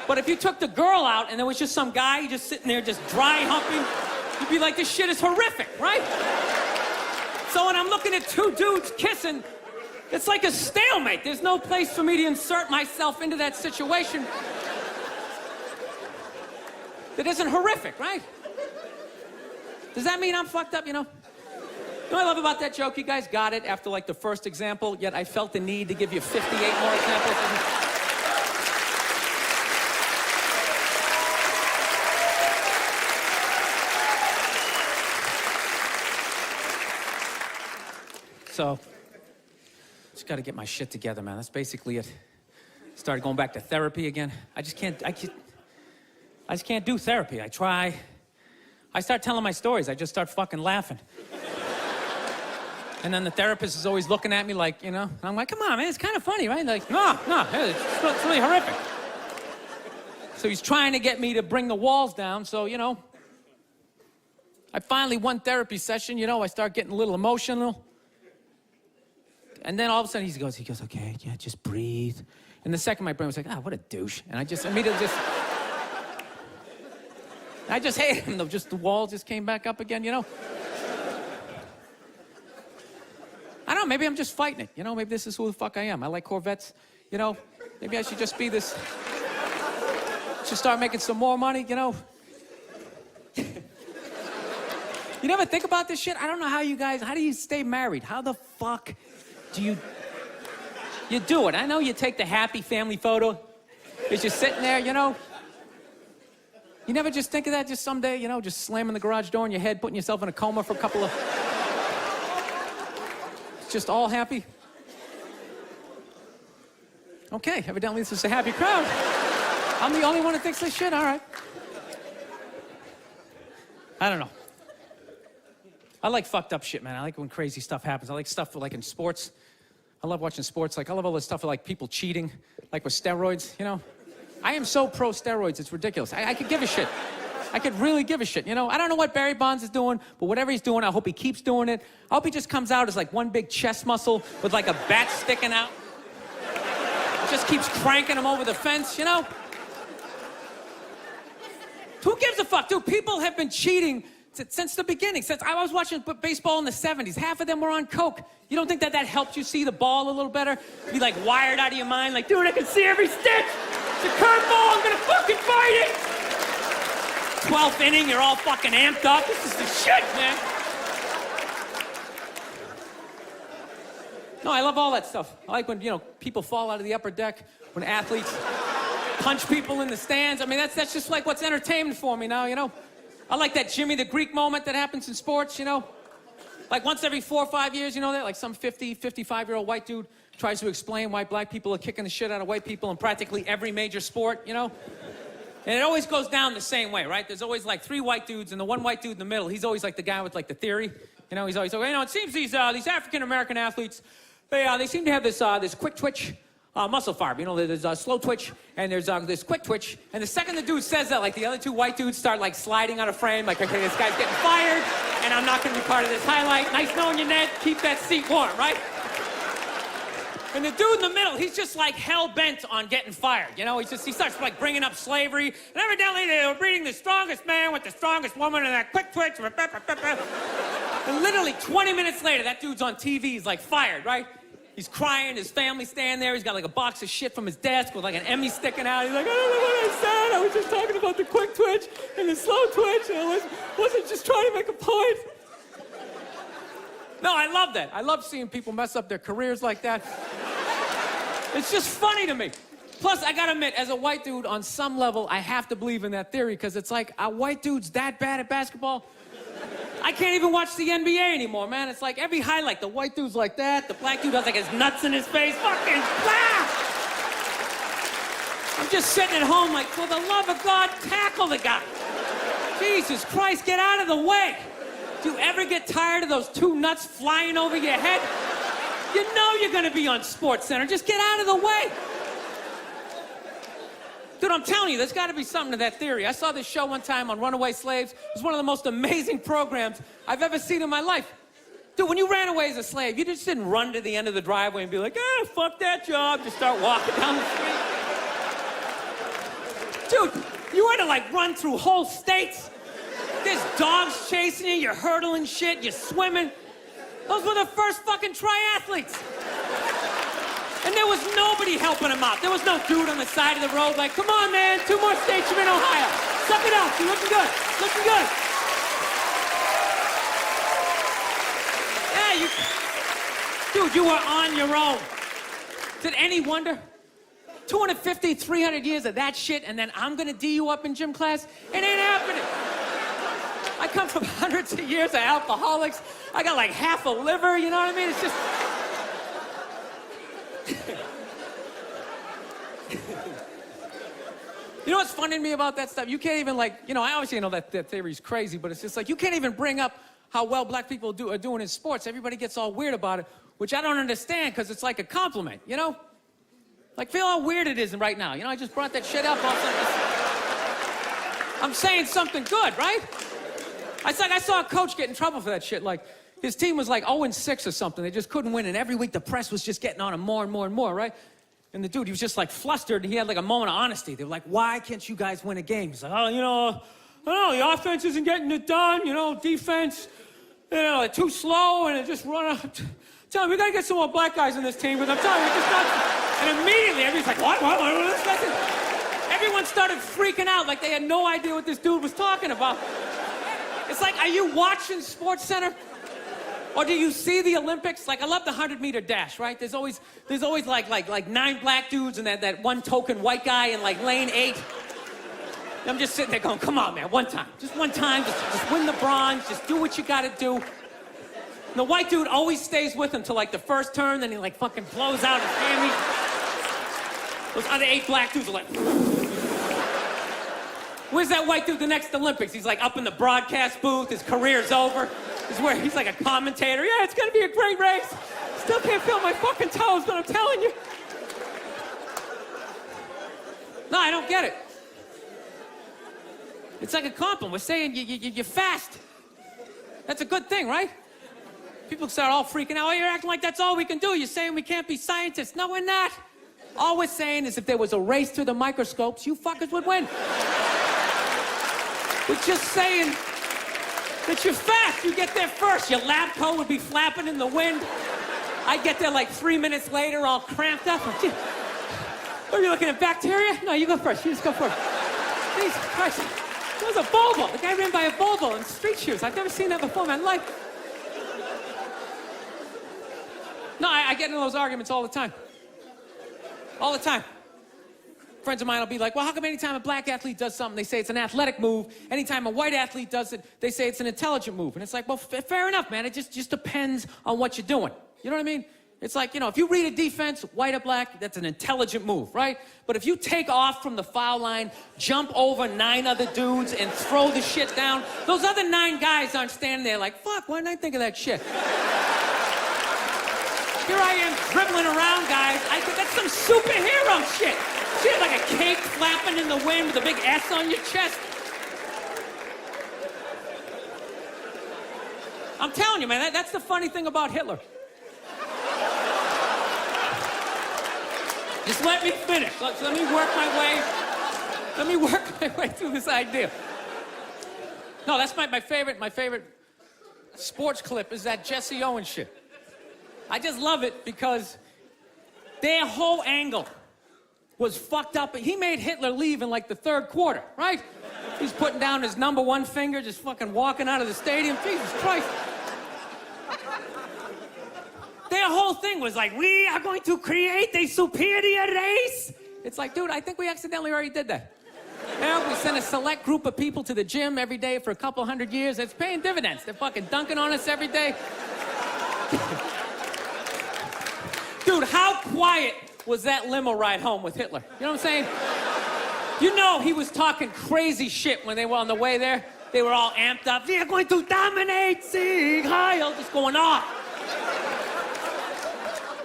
But if you took the girl out and there was just some guy just sitting there just dry humping, you'd be like, this shit is horrific, right? So when I'm looking at two dudes kissing, it's like a stalemate. There's no place for me to insert myself into that situation that isn't horrific, right? Does that mean I'm fucked up, You know what I love about that joke? You guys got it after like the first example, yet I felt the need to give you 58 more examples. So, just gotta get my shit together, man. That's basically it. Started going back to therapy again. I just can't do therapy. I try. I start telling my stories. I just start fucking laughing. And then the therapist is always looking at me like, and I'm like, come on, man, it's kind of funny, right? Like, no, it's really horrific. So he's trying to get me to bring the walls down, so, I finally, one therapy session, I start getting a little emotional. And then all of a sudden he goes, okay, yeah, just breathe. And the second my brain was like, what a douche. And I just immediately I just hated him, though. Just the walls just came back up again, I don't know, maybe I'm just fighting it. Maybe this is who the fuck I am. I like Corvettes, Maybe I should just be this, should start making some more money, You never think about this shit? I don't know how do you stay married? How the fuck do you do it? I know you take the happy family photo. You're just sitting there, You never just think of that just someday, you know, just slamming the garage door in your head, putting yourself in a coma for a couple of... Just all happy? Okay, evidently this is a happy crowd. I'm the only one who thinks this shit? All right. I don't know. I like fucked up shit, man. I like when crazy stuff happens. I like stuff like in sports. I love watching sports. Like, I love all this stuff like people cheating, like with steroids, you know? I am so pro steroids, it's ridiculous. I could give a shit. I could really give a shit, you know? I don't know what Barry Bonds is doing, but whatever he's doing, I hope he keeps doing it. I hope he just comes out as like one big chest muscle with like a bat sticking out. Just keeps cranking him over the fence, you know? Who gives a fuck, dude? People have been cheating since the beginning. Since I was watching baseball in the 70s, half of them were on coke. You don't think that helped you see the ball a little better? Be like wired out of your mind, like, dude, I can see every stitch. It's a curveball, I'm gonna fucking fight it. 12th inning, you're all fucking amped up. This is the shit, man. No, I love all that stuff. I like when, you know, people fall out of the upper deck, when athletes punch people in the stands. I mean, that's just like what's entertainment for me now, you know? I like that Jimmy the Greek moment that happens in sports, you know? Like once every 4 or 5 years, you know that? Like some 50, 55-year-old white dude tries to explain why black people are kicking the shit out of white people in practically every major sport, you know? And it always goes down the same way, right? There's always like 3 white dudes, and the one white dude in the middle, he's always like the guy with like the theory. You know, he's always like, you know, it seems these African-American athletes, they seem to have this quick twitch muscle fiber. You know, there's a slow twitch, and there's this quick twitch. And the second the dude says that, like the other 2 white dudes start like sliding out of frame, like, okay, this guy's getting fired, and I'm not gonna be part of this highlight. Nice knowing you, Ned. Keep that seat warm, right? And the dude in the middle, he's just like hell-bent on getting fired. You know, he starts like bringing up slavery. And evidently they were breeding the strongest man with the strongest woman and that quick twitch. And literally 20 minutes later, that dude's on TV. He's like fired, right? He's crying. His family's standing there. He's got like a box of shit from his desk with like an Emmy sticking out. He's like, I don't know what I said. I was just talking about the quick twitch and the slow twitch. And I wasn't just trying to make a point. No, I love that. I love seeing people mess up their careers like that. It's just funny to me. Plus, I gotta admit, as a white dude, on some level, I have to believe in that theory, because it's like, are white dudes that bad at basketball? I can't even watch the NBA anymore, man. It's like every highlight, the white dude's like that, the black dude has like his nuts in his face, fucking blah! I'm just sitting at home like, for the love of God, tackle the guy. Jesus Christ, get out of the way. Do you ever get tired of those 2 nuts flying over your head? You know you're gonna be on SportsCenter. Just get out of the way. Dude, I'm telling you, there's gotta be something to that theory. I saw this show one time on runaway slaves. It was one of the most amazing programs I've ever seen in my life. Dude, when you ran away as a slave, you just didn't run to the end of the driveway and be like, fuck that job. Just start walking down the street. Dude, you had to like run through whole states. There's dogs chasing you, you're hurdling shit, you're swimming. Those were the first fucking triathletes. And there was nobody helping them out. There was no dude on the side of the road like, come on, man, 2 more states, you're in Ohio. Suck it up, you're looking good, looking good. Yeah, dude, you were on your own. Is it any wonder? 250, 300 years of that shit, and then I'm gonna D you up in gym class? It ain't happening. I come from hundreds of years of alcoholics. I got like half a liver, you know what I mean? It's just... You know what's funny to me about that stuff? You can't even like, you know, I obviously know that theory's crazy, but it's just like, you can't even bring up how well black people are doing in sports. Everybody gets all weird about it, which I don't understand, because it's like a compliment, you know? Like, feel how weird it is right now. You know, I just brought that shit up. I'm saying something good, right? I saw a coach get in trouble for that shit. Like, his team was like 0-6 or something. They just couldn't win, and every week the press was just getting on him more and more and more, right? And the dude, he was just like flustered, and he had like a moment of honesty. They were like, why can't you guys win a game? He's like, oh, you know, I don't know, the offense isn't getting it done, you know, defense, you know, they're too slow, and it just run out. Tell me, we gotta get some more black guys on this team, but I'm telling you, it's just not. And immediately, everybody's like, what? Everyone started freaking out like they had no idea what this dude was talking about. It's like, are you watching SportsCenter? Or do you see the Olympics? Like, I love the 100-meter dash, right? There's always like 9 black dudes and that one token white guy in like lane 8. I'm just sitting there going, come on, man, one time. Just one time, just win the bronze, just do what you gotta do. And the white dude always stays with him till like the first turn, then he like fucking blows out his hammy. Those other 8 black dudes are like, where's that white dude the next Olympics? He's like up in the broadcast booth, his career's over. He's like a commentator. Yeah, it's gonna be a great race. Still can't feel my fucking toes, but I'm telling you. No, I don't get it. It's like a compliment. We're saying you're fast. That's a good thing, right? People start all freaking out. Oh, you're acting like that's all we can do. You're saying we can't be scientists. No, we're not. All we're saying is if there was a race to the microscopes, you fuckers would win. We're just saying that you're fast. You get there first. Your lab coat would be flapping in the wind. I'd get there like 3 minutes later, all cramped up. Are you looking at bacteria? No, you go first. You just go first. Jesus Christ. It was a Volvo. The guy ran by a Volvo in street shoes. I've never seen that before in my life. No, I get into those arguments all the time. All the time. Friends of mine will be like, well, how come anytime a black athlete does something, they say it's an athletic move? Anytime a white athlete does it, they say it's an intelligent move. And it's like, well, fair enough, man. It just depends on what you're doing. You know what I mean? It's like, if you read a defense, white or black, that's an intelligent move, right? But if you take off from the foul line, jump over 9 other dudes, and throw the shit down, those other 9 guys aren't standing there like, fuck, why didn't I think of that shit? Here I am dribbling around, guys. That's some superhero shit. Shit like a cape flapping in the wind with a big S on your chest. I'm telling you, man, that's the funny thing about Hitler. Just let me finish. Let me work my way through this idea. No, that's my favorite sports clip is that Jesse Owens shit. I just love it because their whole angle was fucked up. He made Hitler leave in like the 3rd quarter, right? He's putting down his number 1 finger, just fucking walking out of the stadium. Jesus Christ. Their whole thing was like, we are going to create a superior race. It's like, dude, I think we accidentally already did that. We sent a select group of people to the gym every day for a couple hundred years. It's paying dividends. They're fucking dunking on us every day. Dude, how quiet was that limo ride home with Hitler? You know what I'm saying? He was talking crazy shit when they were on the way there. They were all amped up. We are going to dominate, Sieg Heil, just going off.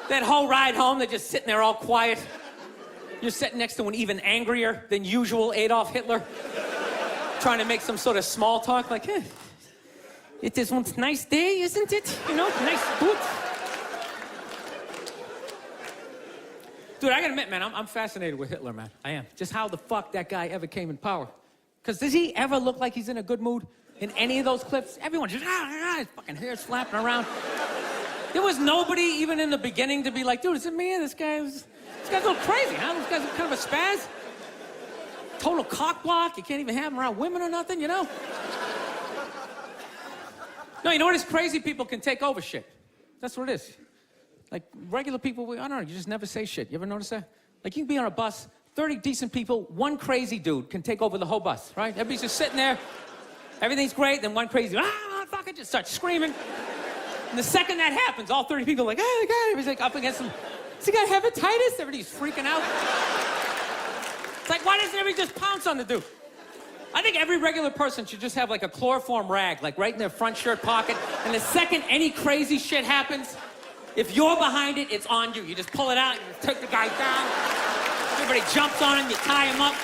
That whole ride home, they're just sitting there all quiet. You're sitting next to an even angrier than usual Adolf Hitler, trying to make some sort of small talk, like, hey, it is one nice day, isn't it? Nice boot. Dude, I gotta admit, man, I'm fascinated with Hitler, man. I am. Just how the fuck that guy ever came in power. Because does he ever look like he's in a good mood in any of those clips? Everyone's just, his fucking hair's flapping around. There was nobody even in the beginning to be like, dude, is it me? This guy's a little crazy, huh? This guy's kind of a spaz. Total cockblock. You can't even have him around women or nothing, No, you know what is crazy? People can take over shit. That's what it is. Like, regular people, I don't know, you just never say shit. You ever notice that? Like, you can be on a bus, 30 decent people, one crazy dude can take over the whole bus, right? Everybody's just sitting there, everything's great, then one crazy, fucking just starts screaming. And the second that happens, all 30 people are like, oh, God, everybody's like up against him. Does he got hepatitis? Everybody's freaking out. It's like, why doesn't everybody just pounce on the dude? I think every regular person should just have like a chloroform rag, like right in their front shirt pocket. And the second any crazy shit happens, if you're behind it, it's on you. You just pull it out, you take the guy down. Everybody jumps on him, you tie him up.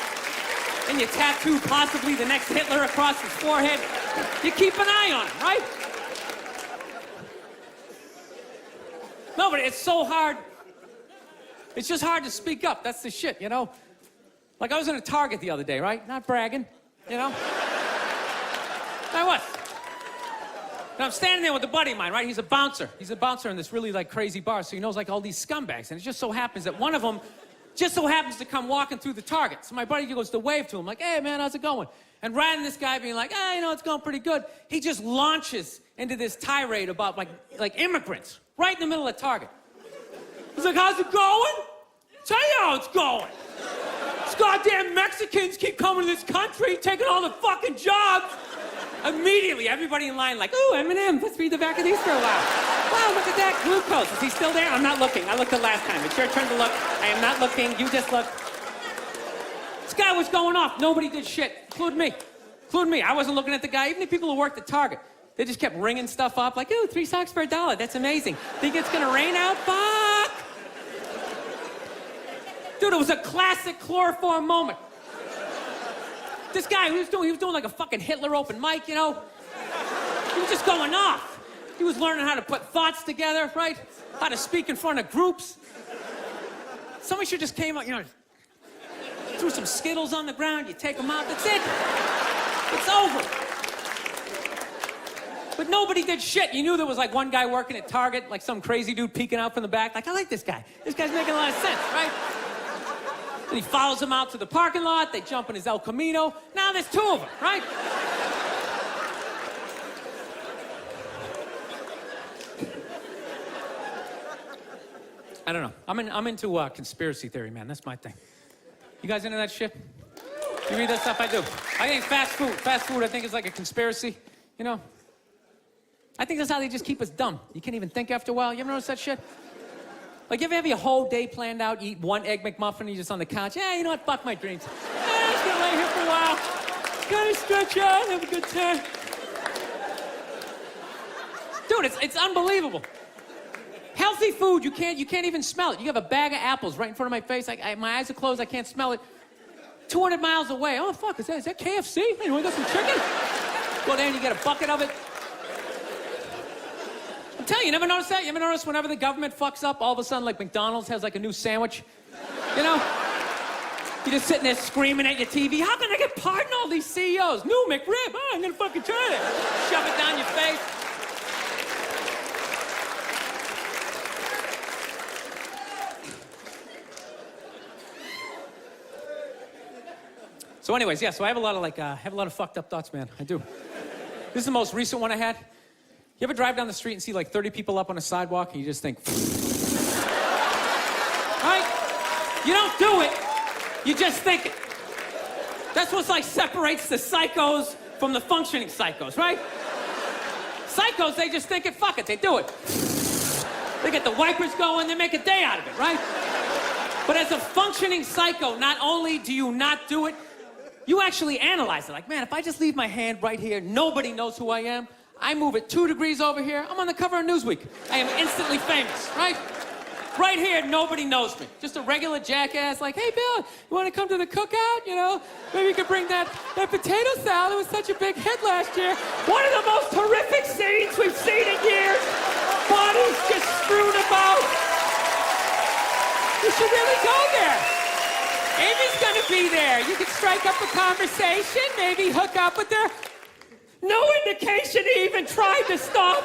Then you tattoo possibly the next Hitler across his forehead. You keep an eye on him, right? No, but it's so hard. It's just hard to speak up. That's the shit, Like I was in a Target the other day, right? Not bragging, I was. And I'm standing there with a buddy of mine, right? He's a bouncer. He's a bouncer in this really like crazy bar, so he knows like all these scumbags. And it just so happens that one of them just so happens to come walking through the Target. So my buddy goes to wave to him, like, hey man, how's it going? And rather than this guy being like, it's going pretty good, he just launches into this tirade about like immigrants right in the middle of Target. He's like, how's it going? Tell you how it's going. It's goddamn Mexicans keep coming to this country, taking all the fucking jobs. Immediately, everybody in line like, ooh, M&M, let's read the back of these for a while. Wow, look at that, glucose. Is he still there? I'm not looking. I looked the last time. It's your turn to look. I am not looking. You just look. This guy was going off. Nobody did shit, including me. Including me. I wasn't looking at the guy. Even the people who worked at Target. They just kept ringing stuff up like, ooh, 3 socks for $1. That's amazing. Think it's gonna rain out? Fuck! Dude, it was a classic chloroform moment. This guy, he was doing like a fucking Hitler open mic, you know? He was just going off. He was learning how to put thoughts together, right? How to speak in front of groups. Somebody should just came out, you know, threw some Skittles on the ground, you take them out, that's it. It's over. But nobody did shit. You knew there was like one guy working at Target, like some crazy dude peeking out from the back. Like, I like this guy. This guy's making a lot of sense, right? And he follows him out to the parking lot. They jump in his El Camino. Now there's 2 of them, right? I don't know. I'm into conspiracy theory, man. That's my thing. You guys into that shit? You read that stuff? I do. I think fast food, I think is like a conspiracy, you know? I think that's how they just keep us dumb. You can't even think after a while. You ever notice that shit? Like, you ever have your whole day planned out, eat 1 Egg McMuffin, and you're just on the couch? Yeah, you know what? Fuck my dreams. I'm just gonna lay here for a while. Gotta stretch out, have a good time. Dude, it's unbelievable. Healthy food, you can't even smell it. You have a bag of apples right in front of my face. My eyes are closed, I can't smell it. 200 miles away. Oh, fuck, is that KFC? Hey, you want to get some chicken? Go there and you get a bucket of it. I'm telling you, never noticed that? You ever notice whenever the government fucks up, all of a sudden, like, McDonald's has, like, a new sandwich? You know? You're just sitting there screaming at your TV. How can I get pardoned all these CEOs? New McRib. Oh, I'm gonna fucking try it. Shove it down your face. So anyways, yeah, so I have a lot of fucked up thoughts, man. I do. This is the most recent one I had. You ever drive down the street and see like 30 people up on a sidewalk and you just think, right? You don't do it, you just think it. That's what like separates the psychos from the functioning psychos, right? Psychos, they just think it, fuck it, they do it. They get the wipers going, they make a day out of it, right? But as a functioning psycho, not only do you not do it, you actually analyze it. Like, man, if I just leave my hand right here, nobody knows who I am. I move it 2 degrees over here, I'm on the cover of Newsweek. I am instantly famous, right? Right here, nobody knows me. Just a regular jackass like, hey, Bill, you want to come to the cookout? You know, maybe you could bring that potato salad. It was such a big hit last year. One of the most horrific scenes we've seen in years. Bodies just strewn about. You should really go there. Amy's gonna be there. You can strike up a conversation, maybe hook up with her. No indication he even tried to stop.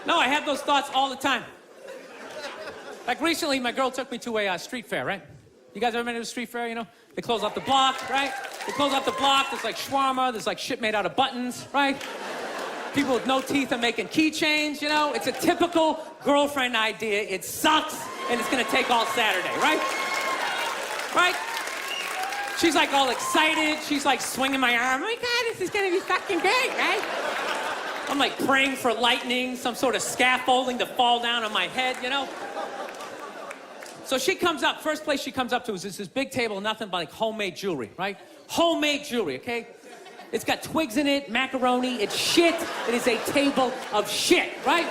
No, I have those thoughts all the time. Like recently, my girl took me to a street fair, right? You guys ever been to a street fair, you know? They close off the block, right? They close off the block, there's like shawarma, there's like shit made out of buttons, right? People with no teeth are making keychains, you know? It's a typical girlfriend idea. It sucks, and it's gonna take all Saturday, right? Right? She's like all excited. She's like swinging my arm. Oh my God, this is gonna be fucking great, right? I'm like praying for lightning, some sort of scaffolding to fall down on my head, you know? So she comes up, first place she comes up to is this big table, nothing but like homemade jewelry, right? Homemade jewelry, okay? It's got twigs in it, macaroni, it's shit. It is a table of shit, right?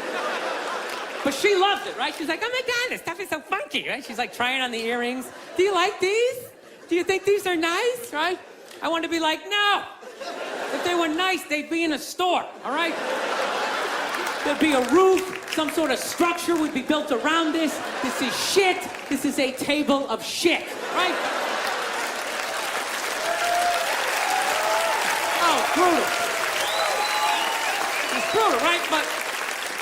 But she loves it, right? She's like, oh my God, this stuff is so funky, right? She's like trying on the earrings. Do you like these? Do you think these are nice, right? I wanted to be like, no. If they were nice, they'd be in a store, all right? There'd be a roof, some sort of structure would be built around this. This is shit. This is a table of shit, right? Oh, brutal. It's brutal, right?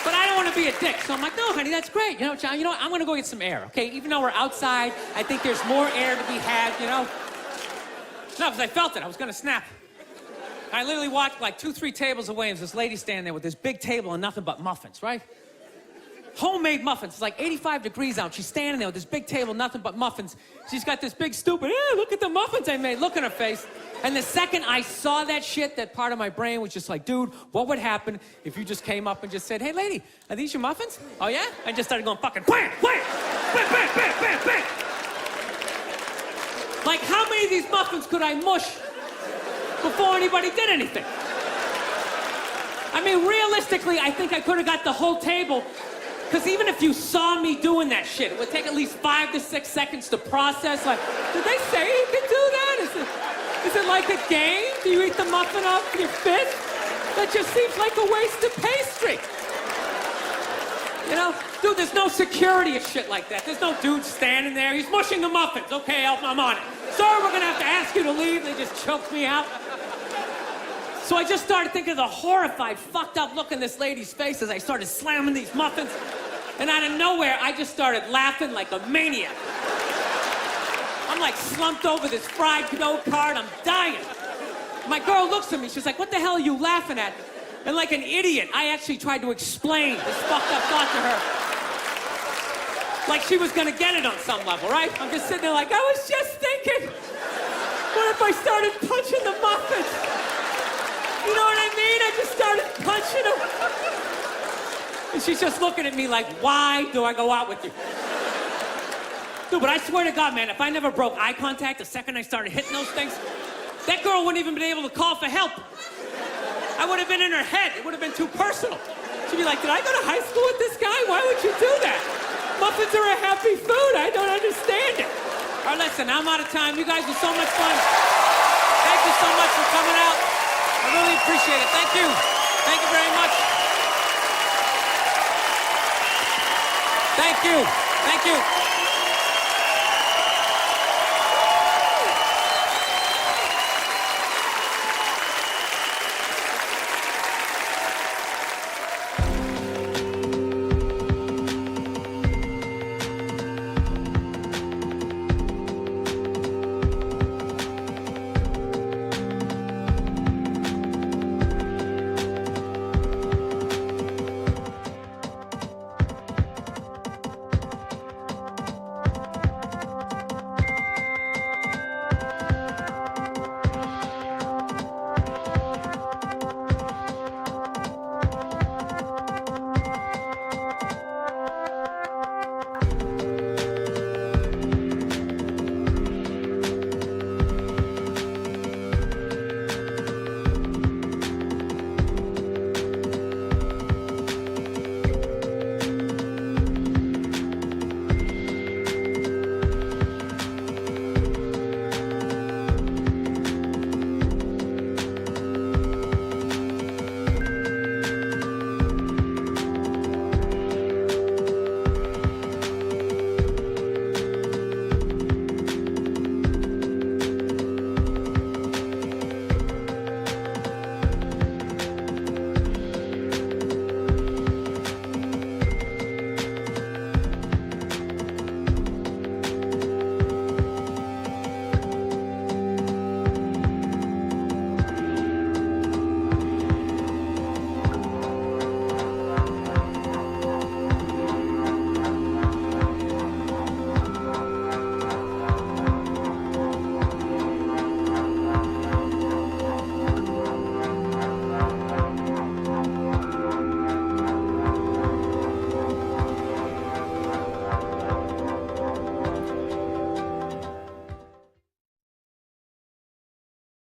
But I don't want to be a dick, so I'm like, no, honey, that's great. You know, John, you know what? I'm going to go get some air, okay? Even though we're outside, I think there's more air to be had, you know? No, because I felt it. I was going to snap. I literally walked like 2-3 tables away, and there's this lady standing there with this big table and nothing but muffins, right? homemade muffins. It's like 85 degrees out. She's standing there with this big table, nothing but muffins. She's got this big stupid, look at the muffins I made. Look in her face. And the second I saw that shit, that part of my brain was just like, dude, what would happen if you just came up and just said, hey, lady, are these your muffins? Oh, yeah? I just started going fucking wham, wham, bang, bang, bang, bang, bang. Like, how many of these muffins could I mush before anybody did anything? I mean, realistically, I think I could have got the whole table, because even if you saw me doing that shit, it would take at least 5 to 6 seconds to process. Like, did they say you could do that? Is it like a game? Do you eat the muffin off your fist? That just seems like a waste of pastry. You know? Dude, there's no security of shit like that. There's no dude standing there. He's mushing the muffins. Okay, I'm on it. Sir, we're gonna have to ask you to leave. They just choked me out. So I just started thinking of the horrified, fucked up look in this lady's face as I started slamming these muffins. And out of nowhere, I just started laughing like a maniac. I'm like slumped over this fried dough cart. I'm dying. My girl looks at me. She's like, what the hell are you laughing at? And like an idiot, I actually tried to explain this fucked up thought to her. Like she was gonna get it on some level, right? I'm just sitting there like, I was just thinking, what if I started punching the muffins? You know what I mean? I just started punching them. And she's just looking at me like, why do I go out with you? Dude, but I swear to God, man, if I never broke eye contact the second I started hitting those things, that girl wouldn't even been able to call for help. I would have been in her head. It would have been too personal. She'd be like, did I go to high school with this guy? Why would you do that? Muffins are a happy food. I don't understand it. All right, listen, I'm out of time. You guys were so much fun. Thank you so much for coming out. I really appreciate it. Thank you. Thank you very much. Thank you. Thank you.